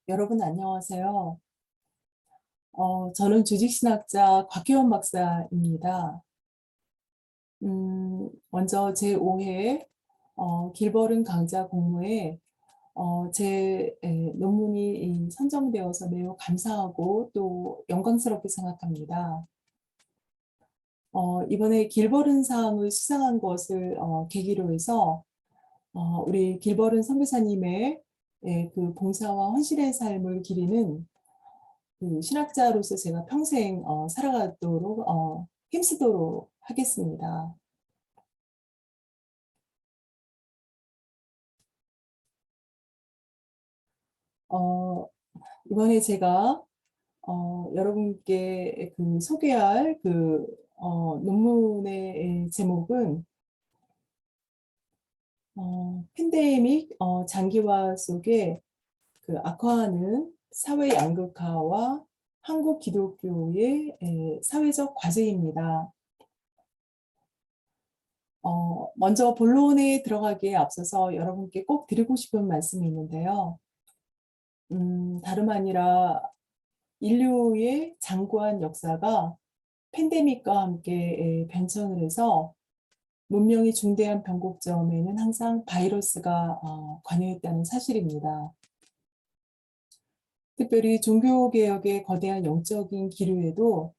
여러분 안녕하세요. 저는 주직신학자 곽혜원 박사입니다. 먼저 제5회 길버른 강좌 공모에 제 논문이 선정되어서 매우 감사하고 또 영광스럽게 생각합니다. 이번에 길버른 상을 수상한 것을 계기로 해서 우리 길버른 선교사님의 그 봉사와 헌신의 삶을 기리는 그 신학자로서 제가 평생 살아가도록 힘쓰도록 하겠습니다. 어, 이번에 제가 여러분께 그 소개할 그 논문의 제목은 팬데믹 장기화 속에 그 악화하는 사회 양극화와 한국 기독교의 사회적 과제입니다. 먼저 본론에 들어가기에 앞서서 여러분께 꼭 드리고 싶은 말씀이 있는데요. 다름 아니라 인류의 장구한 역사가 팬데믹과 함께 변천을 해서 문명의 중대한 변곡점에는 항상 바이러스가 관여했다는 사실입니다. 특별히 종교개혁의 거대한 영적인 기류에도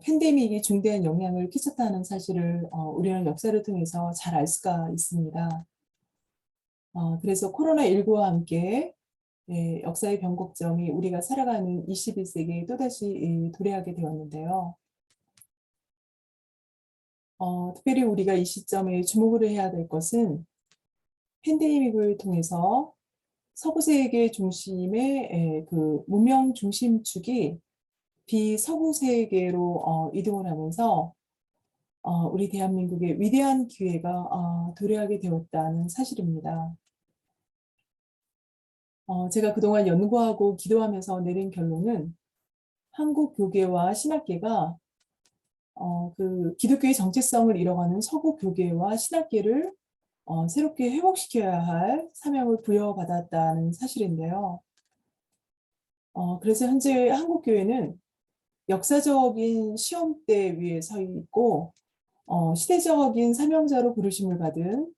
팬데믹이 중대한 영향을 끼쳤다는 사실을 우리는 역사를 통해서 잘 알 수가 있습니다. 그래서 코로나19와 함께 역사의 변곡점이 우리가 살아가는 21세기에 또다시 도래하게 되었는데요. 특별히 우리가 이 시점에 주목을 해야 될 것은 팬데믹을 통해서 서구 세계 중심의 그 문명 중심축이 비서구 세계로 이동을 하면서 우리 대한민국의 위대한 기회가 도래하게 되었다는 사실입니다. 제가 그동안 연구하고 기도하면서 내린 결론은 한국 교계와 신학계가 그 기독교의 정체성을 잃어가는 서구 교계와 신학계를 새롭게 회복시켜야 할 사명을 부여받았다는 사실인데요. 그래서 현재 한국 교회는 역사적인 시험대 위에 서 있고 시대적인 사명자로 부르심을 받은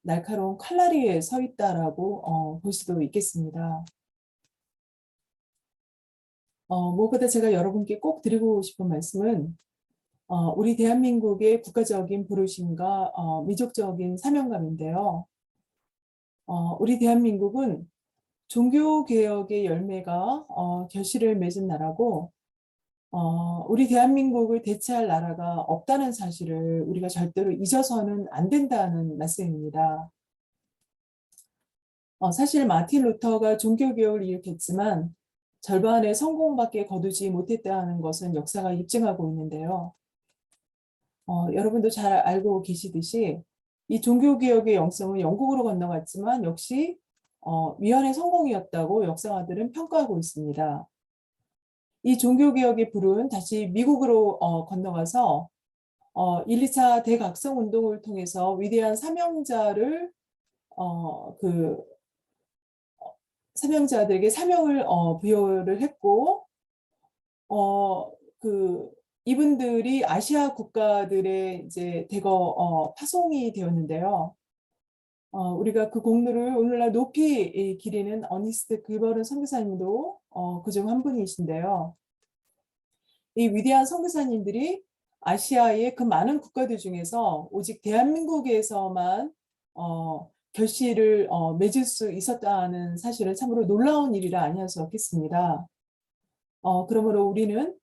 날카로운 칼날위에 서 있다라고 볼 수도 있겠습니다. 무엇보다 제가 여러분께 꼭 드리고 싶은 말씀은 우리 대한민국의 국가적인 부르심과 민족적인 사명감인데요. 우리 대한민국은 종교개혁의 열매가 결실을 맺은 나라고 우리 대한민국을 대체할 나라가 없다는 사실을 우리가 절대로 잊어서는 안 된다는 말씀입니다. 사실 마틴 루터가 종교개혁을 일으켰지만 절반의 성공밖에 거두지 못했다는 것은 역사가 입증하고 있는데요. 여러분도 잘 알고 계시듯이 이 종교개혁의 영성은 영국으로 건너갔지만 역시 위헌의 성공이었다고 역사가들은 평가하고 있습니다. 이 종교개혁의 불은 다시 미국으로 건너가서 1, 2차 대각성 운동을 통해서 위대한 사명자를 그 사명자들에게 사명을 부여를 했고 그 이분들이 아시아 국가들의 이제 대거 파송이 되었는데요. 우리가 그 공로를 오늘날 높이 기리는 어니스트 글버른 선교사님도 그중 한 분이신데요. 이 위대한 선교사님들이 아시아의 그 많은 국가들 중에서 오직 대한민국에서만 결실을 맺을 수 있었다는 사실은 참으로 놀라운 일이라 아니할 수 없겠습니다. 그러므로 우리는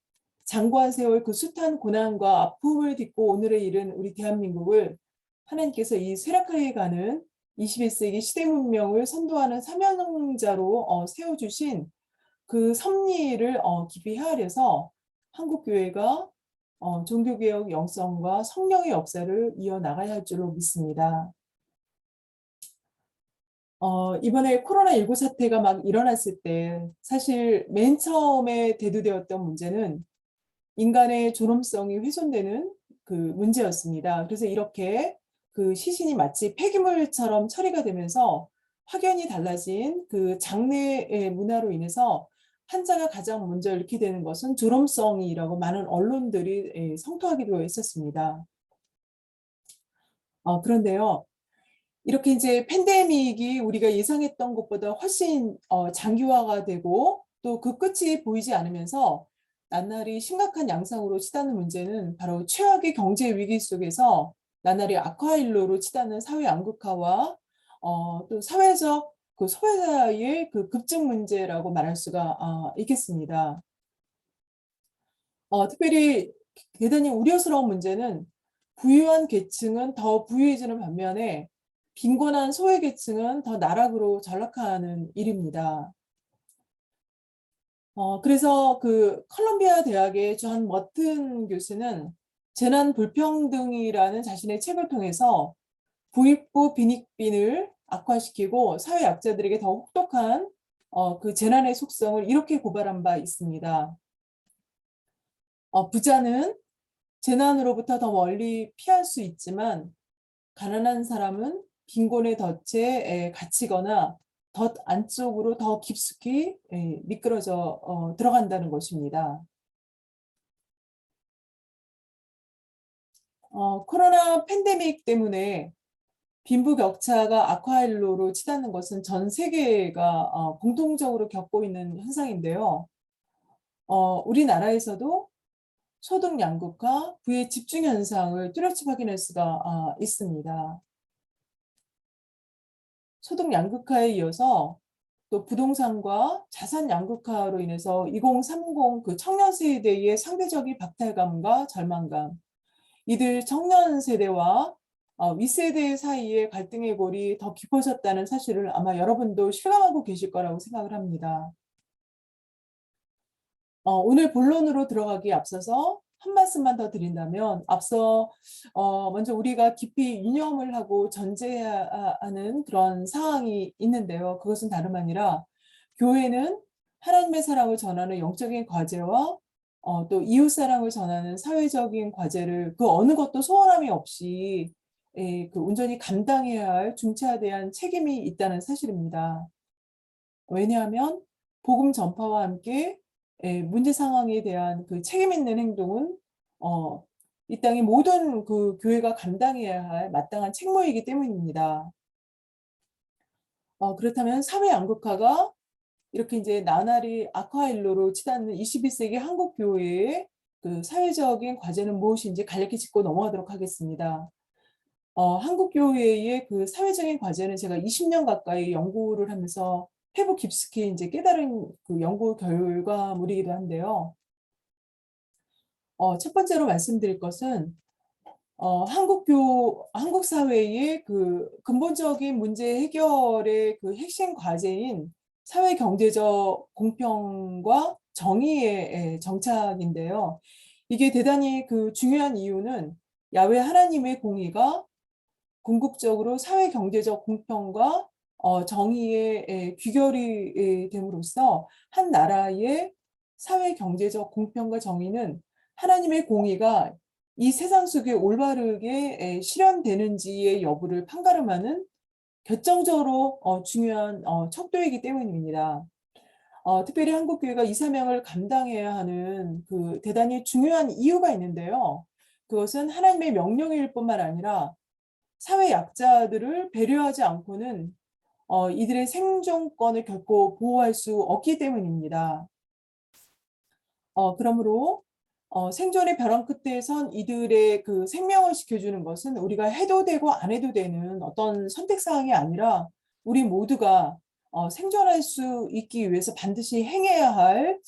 장구한 세월 그 숱한 고난과 아픔을 딛고 오늘에 이른 우리 대한민국을 하나님께서 이 쇠락하게 가는 21세기 시대 문명을 선도하는 사명자로 세워주신 그 섭리를 깊이 헤아려서 한국교회가 종교개혁 영성과 성령의 역사를 이어나가야 할 줄로 믿습니다. 이번에 코로나19 사태가 막 일어났을 때 사실 맨 처음에 대두되었던 문제는 인간의 존엄성이 훼손되는 그 문제였습니다. 그래서 이렇게 그 시신이 마치 폐기물처럼 처리가 되면서 확연히 달라진 그 장래의 문화로 인해서 한자가 가장 먼저 읽게 되는 것은 존엄성이라고 많은 언론들이 성토하기도 했었습니다. 그런데요. 이렇게 이제 팬데믹이 우리가 예상했던 것보다 훨씬 장기화가 되고 또 그 끝이 보이지 않으면서 나날이 심각한 양상으로 치닫는 문제는 바로 최악의 경제 위기 속에서 나날이 악화일로로 치닫는 사회 양극화와 또 사회적 그 소외의 그 급증 문제라고 말할 수가 있겠습니다. 특별히 대단히 우려스러운 문제는 부유한 계층은 더 부유해지는 반면에 빈곤한 소외 계층은 더 나락으로 전락하는 일입니다. 그래서 그 컬럼비아 대학의 존 머튼 교수는 재난 불평등이라는 자신의 책을 통해서 부익부 빈익빈을 악화시키고 사회 약자들에게 더 혹독한 그 재난의 속성을 이렇게 고발한 바 있습니다. 부자는 재난으로부터 더 멀리 피할 수 있지만 가난한 사람은 빈곤의 덫에 갇히거나 덫 안쪽으로 더 깊숙이 미끄러져 들어간다는 것입니다. 코로나 팬데믹 때문에 빈부격차가 악화일로로 치닫는 것은 전 세계가 공통적으로 겪고 있는 현상인데요. 우리나라에서도 소득 양극화, 부의 집중 현상을 뚜렷이 확인할 수가 있습니다. 소득 양극화에 이어서 또 부동산과 자산 양극화로 인해서 2030 그 청년 세대의 상대적인 박탈감과 절망감, 이들 청년 세대와 윗세대 사이의 갈등의 골이 더 깊어졌다는 사실을 아마 여러분도 실감하고 계실 거라고 생각을 합니다. 오늘 본론으로 들어가기에 앞서서 한 말씀만 더 드린다면 앞서 먼저 우리가 깊이 유념을 하고 전제해야 하는 그런 상황이 있는데요. 그것은 다름 아니라 교회는 하나님의 사랑을 전하는 영적인 과제와 또 이웃 사랑을 전하는 사회적인 과제를 그 어느 것도 소홀함이 없이 그 온전히 감당해야 할 중차대한 책임이 있다는 사실입니다. 왜냐하면 복음 전파와 함께 문제 상황에 대한 그 책임 있는 행동은 이 땅의 모든 그 교회가 감당해야 할 마땅한 책무이기 때문입니다. 그렇다면 사회 양극화가 이렇게 이제 나날이 악화일로로 치닫는 21세기 한국 교회의 그 사회적인 과제는 무엇인지 간략히 짚고 넘어가도록 하겠습니다. 한국 교회의 그 사회적인 과제는 제가 20년 가까이 연구를 하면서 패부 깊숙이 이제 깨달은 그 연구 결과물이기도 한데요. 첫 번째로 말씀드릴 것은 한국 사회의 그 근본적인 문제 해결의 그 핵심 과제인 사회 경제적 공평과 정의의 정착인데요. 이게 대단히 그 중요한 이유는 야훼 하나님의 공의가 궁극적으로 사회 경제적 공평과 정의의 귀결이 됨으로써 한 나라의 사회 경제적 공평과 정의는 하나님의 공의가 이 세상 속에 올바르게 실현되는지의 여부를 판가름하는 결정적으로 중요한 척도이기 때문입니다. 특별히 한국교회가 이 사명을 감당해야 하는 그 대단히 중요한 이유가 있는데요. 그것은 하나님의 명령일 뿐만 아니라 사회 약자들을 배려하지 않고는 이들의 생존권을 결코 보호할 수 없기 때문입니다. 그러므로 생존의 벼랑 끝에 선 이들의 그 생명을 지켜주는 것은 우리가 해도 되고 안 해도 되는 어떤 선택사항이 아니라 우리 모두가 생존할 수 있기 위해서 반드시 행해야 할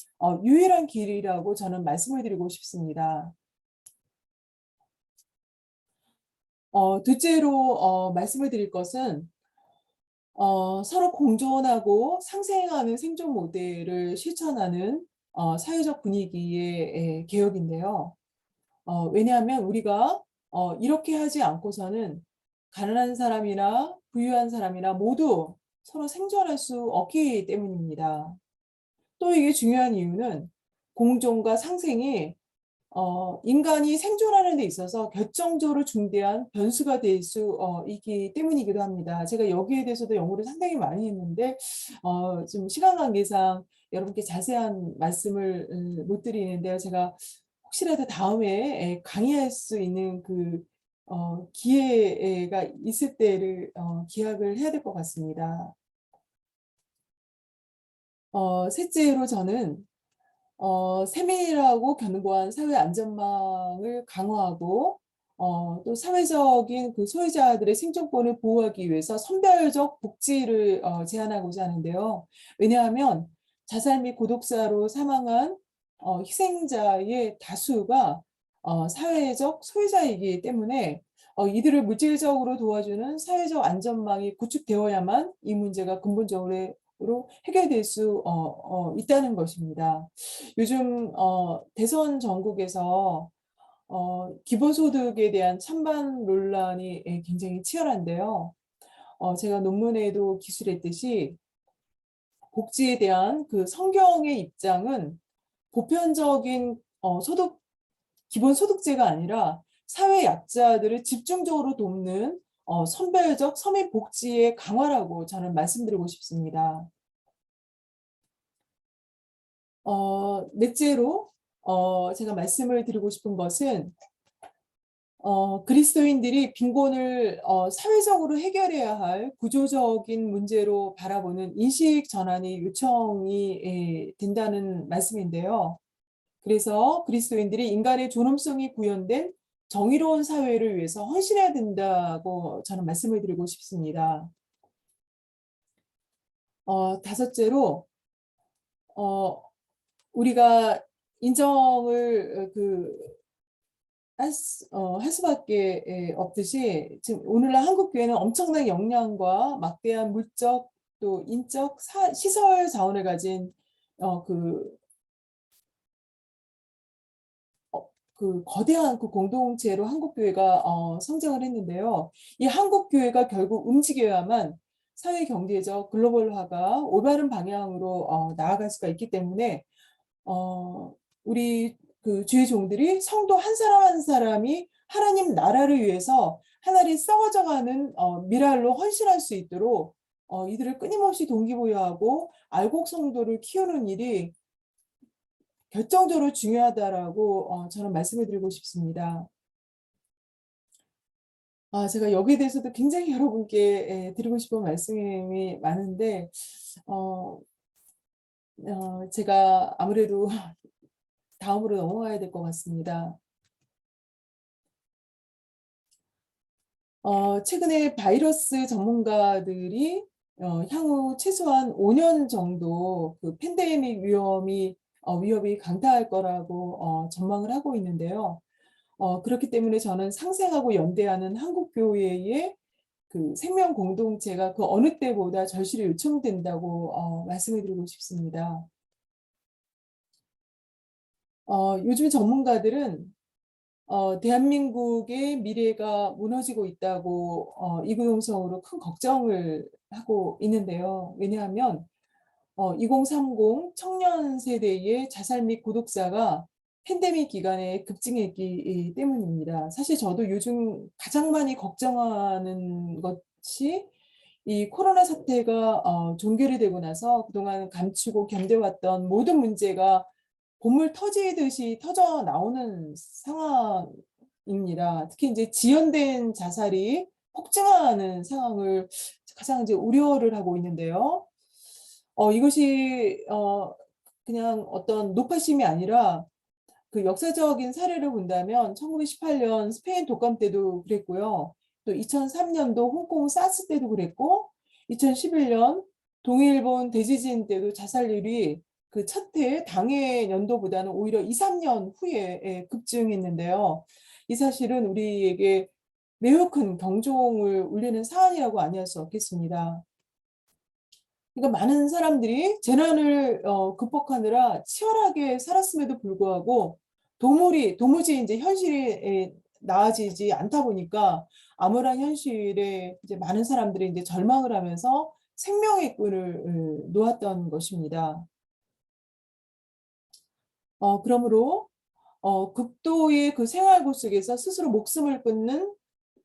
유일한 길이라고 저는 말씀을 드리고 싶습니다. 둘째로 말씀을 드릴 것은 서로 공존하고 상생하는 생존 모델을 실천하는 사회적 분위기의 개혁인데요. 왜냐하면 우리가 이렇게 하지 않고서는 가난한 사람이나 부유한 사람이나 모두 서로 생존할 수 없기 때문입니다. 또 이게 중요한 이유는 공존과 상생이 인간이 생존하는 데 있어서 결정적으로 중대한 변수가 될 수 있기 때문이기도 합니다. 제가 여기에 대해서도 연구를 상당히 많이 했는데 좀 시간 관계상 여러분께 자세한 말씀을 못 드리는데요. 제가 혹시라도 다음에 강의할 수 있는 그 기회가 있을 때를 기약을 해야 될 것 같습니다. 셋째로 저는 세밀하고 견고한 사회 안전망을 강화하고 또 사회적인 그 소외자들의 생존권을 보호하기 위해서 선별적 복지를 제한하고자 하는데요. 왜냐하면 자살 및 고독사로 사망한 희생자의 다수가 사회적 소외자이기 때문에 이들을 물질적으로 도와주는 사회적 안전망이 구축되어야만 이 문제가 근본적으로 해결될 수 있다는 것입니다. 요즘 대선 전국에서 기본소득에 대한 찬반 논란이 굉장히 치열한데요. 제가 논문에도 기술했듯이 복지에 대한 그 성경의 입장은 보편적인 기본소득제가 아니라 사회 약자들을 집중적으로 돕는 선별적 서민복지의 강화라고 저는 말씀드리고 싶습니다. 넷째로 제가 말씀을 드리고 싶은 것은 그리스도인들이 빈곤을 사회적으로 해결해야 할 구조적인 문제로 바라보는 인식 전환이 요청이 된다는 말씀인데요. 그래서 그리스도인들이 인간의 존엄성이 구현된 정의로운 사회를 위해서 헌신해야 된다고 저는 말씀을 드리고 싶습니다. 다섯째로 우리가 인정을 할 수밖에 없듯이 지금 오늘날 한국 교회는 엄청난 역량과 막대한 물적 또 인적 시설 자원을 가진 그 거대한 그 공동체로 한국 교회가 성장을 했는데요. 이 한국 교회가 결국 움직여야만 사회 경제적 글로벌화가 올바른 방향으로 나아갈 수가 있기 때문에 우리 그 주의 종들이 성도 한 사람 한 사람이 하나님 나라를 위해서 하나님 썩어져가는 미랄로 헌신할 수 있도록 이들을 끊임없이 동기부여하고 알곡 성도를 키우는 일이 결정적으로 중요하다라고 저는 말씀을 드리고 싶습니다. 제가 여기에 대해서도 굉장히 여러분께 드리고 싶은 말씀이 많은데 제가 아무래도 다음으로 넘어가야 될 것 같습니다. 최근에 바이러스 전문가들이 향후 최소한 5년 정도 그 팬데믹 위협이 강타할 거라고 전망을 하고 있는데요. 그렇기 때문에 저는 상생하고 연대하는 한국 교회의 그 생명 공동체가 그 어느 때보다 절실히 요청된다고 말씀을 드리고 싶습니다. 요즘 전문가들은 대한민국의 미래가 무너지고 있다고 이구동성으로 큰 걱정을 하고 있는데요. 왜냐하면 2030 청년 세대의 자살 및 고독사가 팬데믹 기간에 급증했기 때문입니다. 사실 저도 요즘 가장 많이 걱정하는 것이 이 코로나 사태가 종결이 되고 나서 그동안 감추고 견뎌왔던 모든 문제가 보물 터지듯이 터져 나오는 상황입니다. 특히 이제 지연된 자살이 폭증하는 상황을 가장 이제 우려를 하고 있는데요. 이것이 그냥 어떤 노파심이 아니라 그 역사적인 사례를 본다면 1918년 스페인 독감 때도 그랬고요. 또 2003년도 홍콩 사스 때도 그랬고 2011년 동일본 대지진 때도 자살률이 그 첫 해 당해 연도보다는 오히려 2, 3년 후에 급증했는데요. 이 사실은 우리에게 매우 큰 경종을 울리는 사안이라고 아니할 수 없겠습니다. 그러니까 많은 사람들이 재난을 극복하느라 치열하게 살았음에도 불구하고 도무지 이제 현실이 나아지지 않다 보니까 암울한 현실에 이제 많은 사람들이 이제 절망을 하면서 생명의 끈을 놓았던 것입니다. 그러므로 극도의 그 생활고 속에서 스스로 목숨을 끊는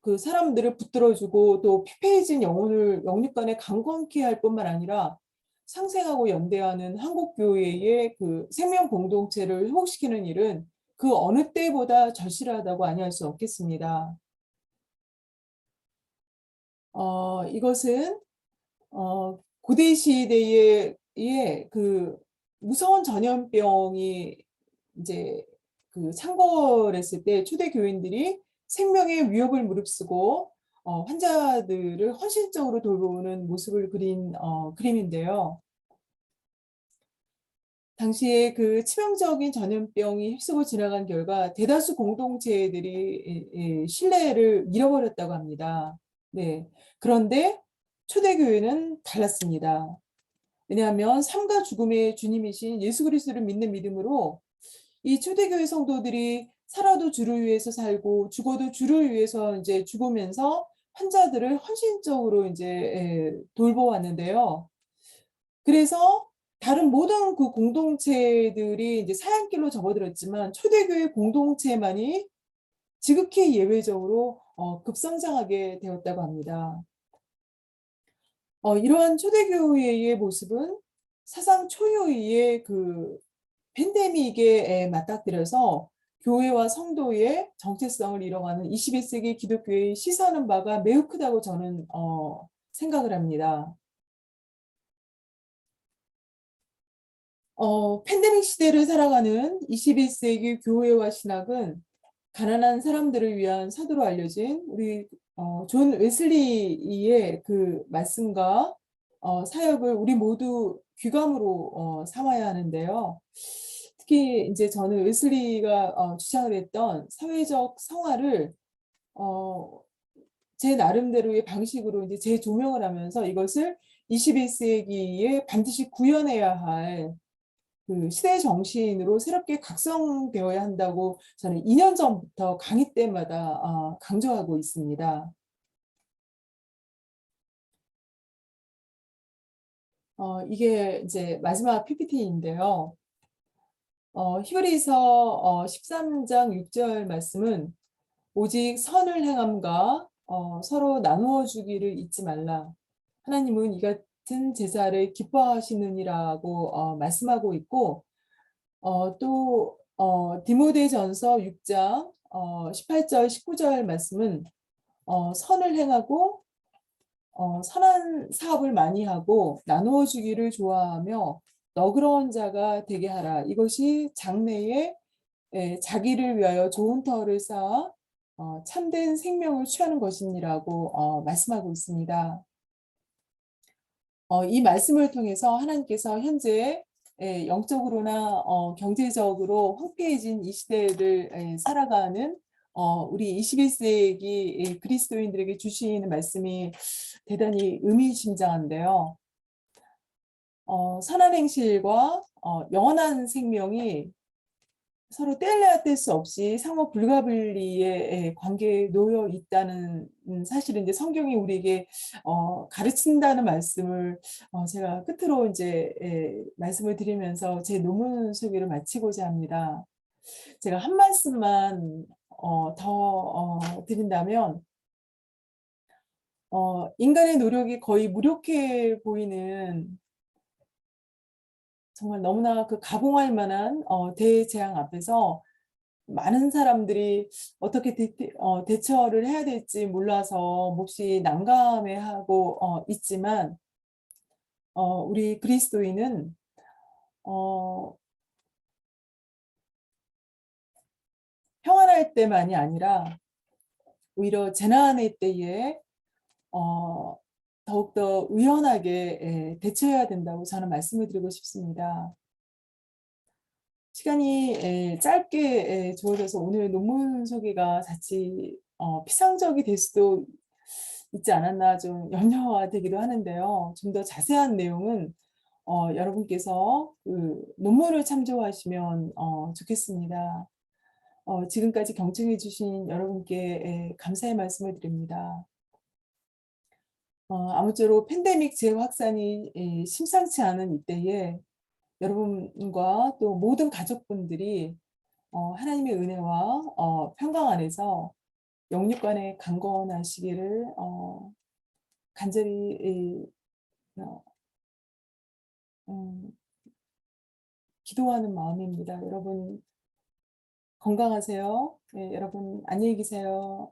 그 사람들을 붙들어주고 또 피폐해진 영혼을 영육간에 강건케 할 뿐만 아니라 상생하고 연대하는 한국교회의 그 생명 공동체를 회복시키는 일은 그 어느 때보다 절실하다고 아니할 수 없겠습니다. 이것은 고대 시대의 그 무서운 전염병이 이제 그 창궐했을 때 초대 교인들이 생명의 위협을 무릅쓰고 환자들을 헌신적으로 돌보는 모습을 그린 그림인데요. 당시에 그 치명적인 전염병이 휩쓰고 지나간 결과 대다수 공동체들이 신뢰를 잃어버렸다고 합니다. 네. 그런데 초대교회는 달랐습니다. 왜냐하면 삶과 죽음의 주님이신 예수 그리스도를 믿는 믿음으로 이 초대교회 성도들이 살아도 주를 위해서 살고 죽어도 주를 위해서 이제 죽으면서 환자들을 헌신적으로 이제 돌보았는데요. 그래서 다른 모든 그 공동체들이 이제 사양길로 접어들었지만 초대교회 공동체만이 지극히 예외적으로 급성장하게 되었다고 합니다. 이러한 초대교회의 모습은 사상 초유의 그 팬데믹에 맞닥뜨려서 교회와 성도의 정체성을 잃어가는 21세기 기독교의 시사하는 바가 매우 크다고 저는 생각을 합니다. 팬데믹 시대를 살아가는 21세기 교회와 신학은 가난한 사람들을 위한 사도로 알려진 우리 존 웨슬리의 그 말씀과 사역을 우리 모두 귀감으로 삼아야 하는데요. 특히 이제 저는 웨슬리가 주장을 했던 사회적 성화를 어, 제 나름대로의 방식으로 이제 재조명을 하면서 이것을 21세기에 반드시 구현해야 할 그 시대 정신으로 새롭게 각성되어야 한다고 저는 2년 전부터 강의 때마다 강조하고 있습니다. 이게 이제 마지막 PPT인데요. 히브리서 13장 6절 말씀은 오직 선을 행함과 서로 나누어 주기를 잊지 말라. 하나님은 이 같은 제사를 기뻐하시느니라고 말씀하고 있고 또 디모데전서 6장 18절 19절 말씀은 선을 행하고 선한 사업을 많이 하고 나누어 주기를 좋아하며 너그러운 자가 되게 하라. 이것이 장래에 자기를 위하여 좋은 터를 쌓아 참된 생명을 취하는 것이니라고 말씀하고 있습니다. 이 말씀을 통해서 하나님께서 현재 영적으로나 경제적으로 황폐해진 이 시대를 살아가는 우리 21세기 그리스도인들에게 주시는 말씀이 대단히 의미심장한데요. 선한 행실과 영원한 생명이 서로 뗄래야 뗄 수 없이 상호 불가분리의 관계에 놓여 있다는 사실은 이제 성경이 우리에게 가르친다는 말씀을 제가 끝으로 이제 말씀을 드리면서 제 논문 소개를 마치고자 합니다. 제가 한 말씀만 더 드린다면 인간의 노력이 거의 무력해 보이는 정말 너무나 그 가공할 만한 대재앙 앞에서 많은 사람들이 어떻게 대처를 해야 될지 몰라서 몹시 난감해하고 있지만 우리 그리스도인은 평안할 때만이 아니라 오히려 재난의 때에 더욱더 의연하게 대처해야 된다고 저는 말씀을 드리고 싶습니다. 시간이 짧게 주어져서 오늘 논문 소개가 자칫 피상적이 될 수도 있지 않았나 좀 염려가 되기도 하는데요. 좀 더 자세한 내용은 여러분께서 그 논문을 참조하시면 좋겠습니다. 지금까지 경청해 주신 여러분께 감사의 말씀을 드립니다. 아무쪼록 팬데믹 재확산이 심상치 않은 이때에 여러분과 또 모든 가족분들이 하나님의 은혜와 평강 안에서 영육간에 강건하시기를 간절히 어, 음, 기도하는 마음입니다. 여러분 건강하세요. 네, 여러분 안녕히 계세요.